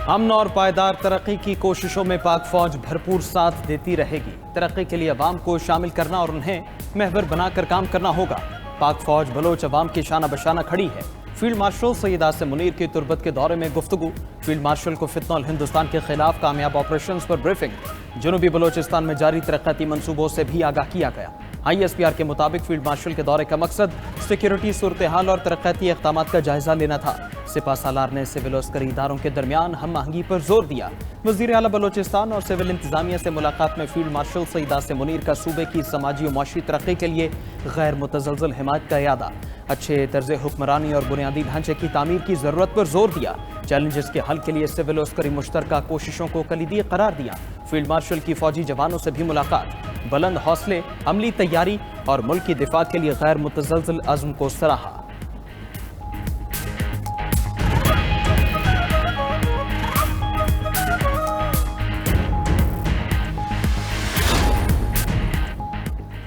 امن اور پائیدار ترقی کی کوششوں میں پاک فوج بھرپور ساتھ دیتی رہے گی۔ ترقی کے لیے عوام کو شامل کرنا اور انہیں محور بنا کر کام کرنا ہوگا۔ پاک فوج بلوچ عوام کی شانہ بشانہ کھڑی ہے۔ فیلڈ مارشل سید عاصم منیر کی تربت کے دورے میں گفتگو۔ فیلڈ مارشل کو فتنہ الہندوستان کے خلاف کامیاب آپریشنز پر بریفنگ۔ جنوبی بلوچستان میں جاری ترقیاتی منصوبوں سے بھی آگاہ کیا گیا۔ آئی ایس پی آر کے مطابق فیلڈ مارشل کے دورے کا مقصد سیکیورٹی صورتحال اور ترقیاتی اقدامات کا جائزہ لینا تھا۔ سپہ سالار نے سول و عسکری اداروں کے درمیان ہم آہنگی پر زور دیا۔ وزیر اعلیٰ بلوچستان اور سول انتظامیہ سے ملاقات میں فیلڈ مارشل سید عاصم منیر کا صوبے کی سماجی و معاشی ترقی کے لیے غیر متزلزل حمایت کا اعادہ۔ اچھے طرز حکمرانی اور بنیادی ڈھانچے کی تعمیر کی ضرورت پر زور دیا۔ چیلنجز کے حل کے لیے سول و عسکری مشترکہ کوششوں کو کلیدی قرار دیا۔ فیلڈ مارشل کی فوجی جوانوں سے بھی ملاقات۔ بلند حوصلے، عملی تیاری اور ملک کی دفاع کے لیے غیر متزلزل عزم کو سراہا۔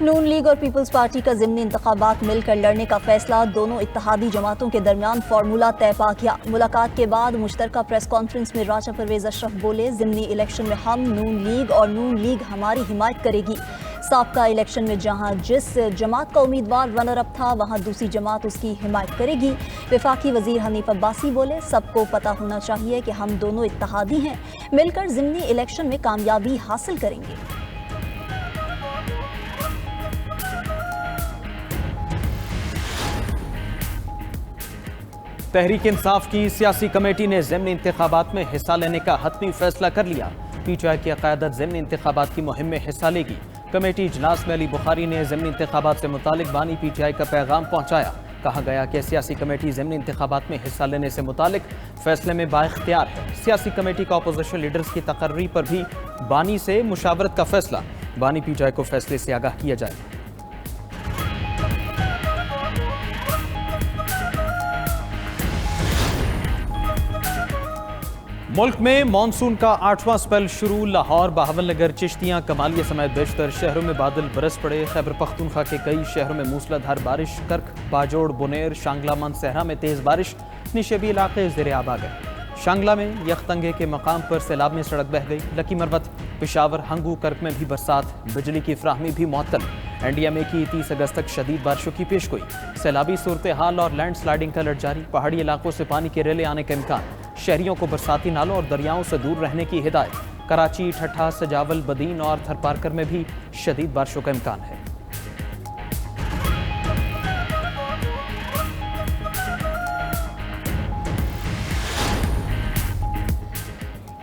نون لیگ اور پیپلز پارٹی کا ضمنی انتخابات مل کر لڑنے کا فیصلہ، دونوں اتحادی جماعتوں کے درمیان فارمولہ طے پا گیا۔ ملاقات کے بعد مشترکہ پریس کانفرنس میں راجہ پرویز اشرف بولے، ضمنی الیکشن میں ہم نون لیگ اور نون لیگ ہماری حمایت کرے گی۔ سابقہ الیکشن میں جہاں جس جماعت کا امیدوار رنر اپ تھا وہاں دوسری جماعت اس کی حمایت کرے گی۔ وفاقی وزیر حنیف عباسی بولے، سب کو پتہ ہونا چاہیے کہ ہم دونوں اتحادی ہیں، مل کر ضمنی الیکشن میں کامیابی حاصل کریں گے۔ تحریک انصاف کی سیاسی کمیٹی نے ضمنی انتخابات میں حصہ لینے کا حتمی فیصلہ کر لیا۔ پی ٹی آئی کی قیادت ضمنی انتخابات کی مہم میں حصہ لے گی۔ کمیٹی اجلاس میں علی بخاری نے ضمنی انتخابات سے متعلق بانی پی ٹی آئی کا پیغام پہنچایا۔ کہا گیا کہ سیاسی کمیٹی ضمنی انتخابات میں حصہ لینے سے متعلق فیصلے میں بااختیار ہے۔ سیاسی کمیٹی کا اپوزیشن لیڈرز کی تقرری پر بھی بانی سے مشاورت کا فیصلہ۔ بانی پی ٹی آئی کو فیصلے سے آگاہ کیا جائے گا۔ ملک میں مانسون کا 8واں سپیل شروع۔ لاہور، بہاول نگر، چشتیاں، کمالیہ سمیت بیشتر شہروں میں بادل برس پڑے۔ خیبر پختونخوا کے کئی شہروں میں موسلا دھار بارش۔ کرک، باجوڑ، بنیر، شانگلہ، مانسہرہ میں تیز بارش۔ نشیبی علاقے زیر آب آ گئے۔ شانگلہ میں یختنگے کے مقام پر سیلاب میں سڑک بہہ گئی۔ لکی مروت، پشاور، ہنگو، کرک میں بھی برسات۔ بجلی کی فراہمی بھی معطل۔ این ڈی ایم اے کی 30 اگست تک شدید بارشوں کی پیشگوئی۔ سیلابی صورتحال اور لینڈ سلائیڈنگ کا الرٹ جاری۔ پہاڑی علاقوں سے پانی کے ریلے آنے کا امکان۔ شہریوں کو برساتی نالوں اور دریاؤں سے دور رہنے کی ہدایت۔ کراچی، ٹھٹھہ، سجاول، بدین اور تھر پارکر میں بھی شدید بارشوں کا امکان ہے۔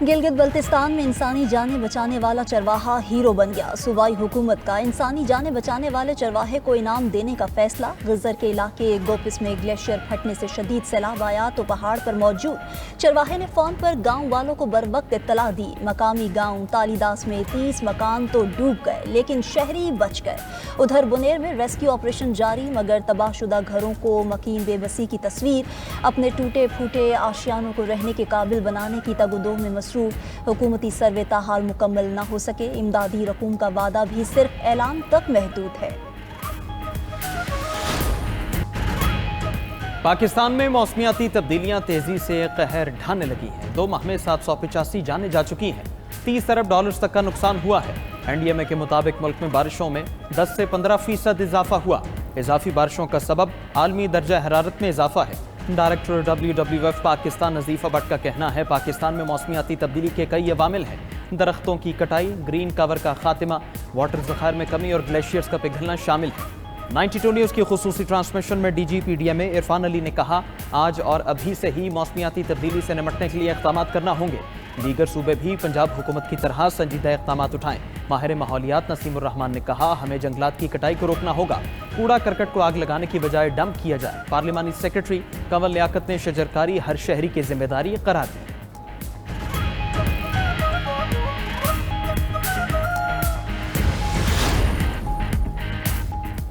گلگت بلتستان میں انسانی جانیں بچانے والا چرواہا ہیرو بن گیا۔ صوبائی حکومت کا انسانی جانیں بچانے والے چرواہے کو انعام دینے کا فیصلہ۔ غزر کے علاقے گوپس میں گلیشیئر پھٹنے سے شدید سیلاب آیا تو پہاڑ پر موجود چرواہے نے فون پر گاؤں والوں کو بروقت اطلاع دی۔ مقامی گاؤں تالی داس میں 30 مکان تو ڈوب گئے لیکن شہری بچ گئے۔ ادھر بنیر میں ریسکیو آپریشن جاری، مگر تباہ شدہ گھروں کو مکین بے بسی کی تصویر۔ اپنے ٹوٹے پھوٹے آشیانوں کو رہنے کے قابل بنانے کی تگ و دو میں مصروف۔ حکومتی سروے تاحال مکمل نہ ہو سکے۔ امدادی رقوم کا وعدہ بھی صرف اعلان تک محدود ہے۔ پاکستان میں موسمیاتی تبدیلیاں تیزی سے قہر ڈھانے لگی ہیں۔ 2 ماہ میں 785 جانیں جا چکی ہیں۔ 30 ارب ڈالرز تک کا نقصان ہوا ہے۔ این ڈی ایم اے کے مطابق ملک میں بارشوں میں 10 سے 15% اضافہ ہوا۔ اضافی بارشوں کا سبب عالمی درجہ حرارت میں اضافہ ہے۔ ڈائریکٹر WWF پاکستان نظیفہ بٹ کا کہنا ہے پاکستان میں موسمیاتی تبدیلی کے کئی عوامل ہیں۔ درختوں کی کٹائی، گرین کور کا خاتمہ، واٹر ذخائر میں کمی اور گلیشیئرز کا پگھلنا شامل ہے۔ 92 نیوز کی خصوصی ٹرانسمیشن میں D G P D M A Irfan Ali نے کہا، آج اور ابھی سے ہی موسمیاتی تبدیلی سے نمٹنے کے لیے اقدامات کرنا ہوں گے۔ دیگر صوبے بھی پنجاب حکومت کی طرح سنجیدہ اقدامات اٹھائیں۔ ماہر ماحولیات نسیم الرحمان نے کہا، ہمیں جنگلات کی کٹائی کو روکنا ہوگا۔ کوڑا کرکٹ کو آگ لگانے کی بجائے ڈمپ کیا جائے۔ پارلیمانی سیکرٹری کنول لیاقت نے شجرکاری ہر شہری کی ذمہ داری قرار دی۔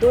2